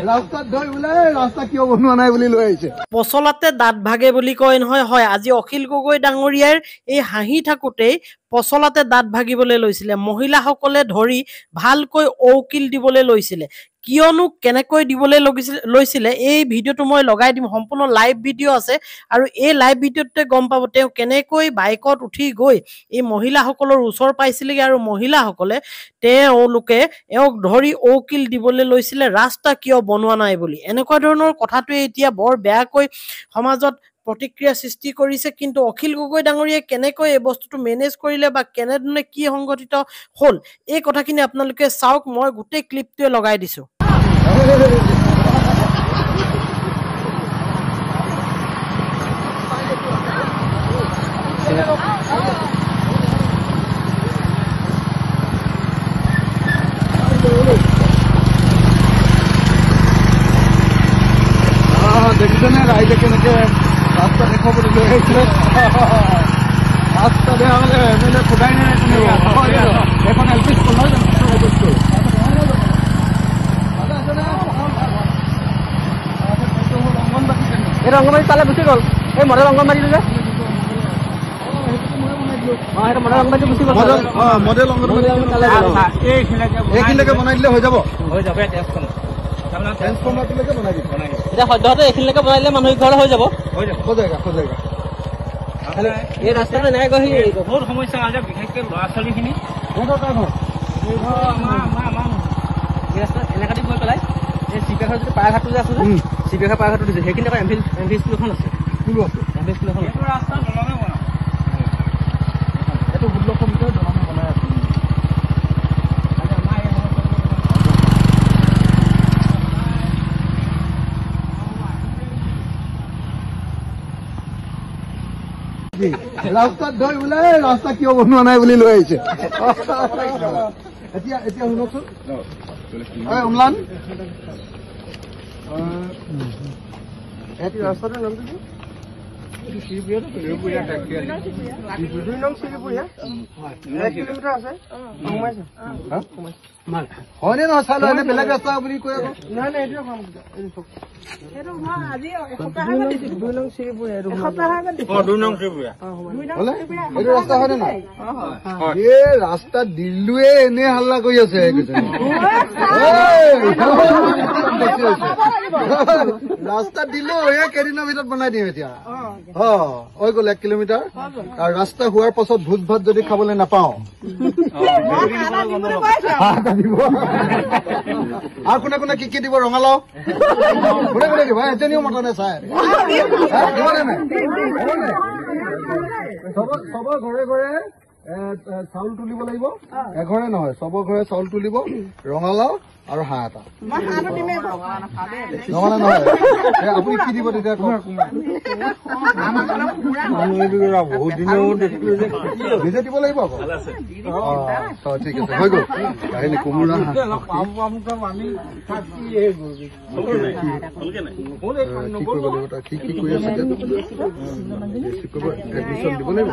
ৰাস্তাত ধৰি ওলাই ৰাস্তা কিয় বনোৱা নাই বুলি লৈ আহিছে। পচলাতে দাঁত ভাগে বুলি কয় নহয়। হয়, আজি অখিল গগৈ ডাঙৰীয়াৰ এই হাঁহি থাকোতেই পচলাতে দাঁত ভাগিবলৈ লৈছিলে। মহিলাসকলে ধৰি ভালকৈ ঔকিল দিবলৈ লৈছিলে। কিয়নো কেনেকৈ দিবলৈ লৈছিলে এই ভিডিঅ'টো মই লগাই দিম। সম্পূৰ্ণ লাইভ ভিডিঅ' আছে আৰু এই লাইভ ভিডিঅ'টোতে গম পাব তেওঁ কেনেকৈ বাইকত উঠি গৈ এই মহিলাসকলৰ ওচৰ পাইছিলেগৈ আৰু মহিলাসকলে তেওঁলোকে এওঁক ধৰি ঔকিল দিবলৈ লৈছিলে ৰাস্তা কিয় বনোৱা নাই বুলি। এনেকুৱা ধৰণৰ কথাটোৱে এতিয়া বৰ বেয়াকৈ সমাজত প্ৰতিক্ৰিয়া সৃষ্টি কৰিছে। কিন্তু অখিল গগৈ ডাঙৰীয়াই কেনেকৈ এই বস্তুটো মেনেজ কৰিলে বা কেনেধৰণে কি সংঘটিত হ'ল এই কথাখিনি আপোনালোকে চাওক। মই গোটেই ক্লিপটোৱে লগাই দিছো। দেখিছেনে ৰাইজে কেনেকে ৰাস্তা দেখুৱাবলৈ লৈ আহিছিলে। ৰাস্তা বেয়া হলে এমএলএ সোধাই নাই এখন এল পি স্কুল নহয় জানো? এই অংগনবাড়ী তালে গুচি গ'ল। এই মডেল অংগনবাড়ীটো যে মডেল অংগনবাড়ী এইখিনিলৈকে বনাই দিলে হৈ যাব। এতিয়া সদ্যহতে এইখিনিলৈকে বনাই দিলে মানুহ ঘৰলৈ হৈ যাব। এই ৰাস্তাটো এনেকৈ গৈ বহুত সমস্যা আছে, বিশেষকৈ ল'ৰা ছোৱালীখিনি এই ৰাস্তা এনেকা দি গৈ পেলাই এই চিপিএখৰ যিটো পায়ঘাটটো যে আছে যে চিপিএখৰ পায়ঘাটটো দিছে সেইখিনি আকৌ এম ভি স্কুল এখন আছে। এম ভি স্কুল এখন ৰাস্তা দলঙে বনাই এইটো 16 মিটাৰ দলঙে বনাই আছে। ৰাস্তাত ধৰি ওলাই ৰাস্তা কিয় বনোৱা নাই বুলি লৈ আহিছে। এতিয়া শুনকচোন অম্লান ৰাস্তাটোৰ নামটো কি? হয়নে নহয় চাই লয় বেলেগ ৰাস্তা বুলি কৈ আকৌ ৰাস্তা হয়নে নহয়? এই ৰাস্তা দিল্লুৱে এনে হাল্লা কৰি আছে। ৰাস্তা দিলো এই কেইদিনৰ ভিতৰত বনাই দিম এতিয়া। হৈ গ'ল 1 কিলোমিটাৰ আৰু ৰাস্তা হোৱাৰ পাছত ভোজ ভাত যদি খাবলৈ নাপাওঁ আৰু কোনে কোনে কি দিব ৰঙালাও কোনে কোনে দিব এজনীও মতা নাই চাই চবৰ ঘৰে ঘৰে চাউল তুলিব লাগিব। এঘৰে নহয় চবৰ ঘৰে চাউল তুলিব, ৰঙালাও আৰু হাঁহ এটা। নহয় নহয় আপুনি কি দিব তেতিয়া বহুত দিনৰ নিজে দিব লাগিব আকৌ। ঠিক আছে হৈ গ'ল কাহিনী কোমোৰা কি কৰি আছে এডমিশ্যন দিব লাগিব।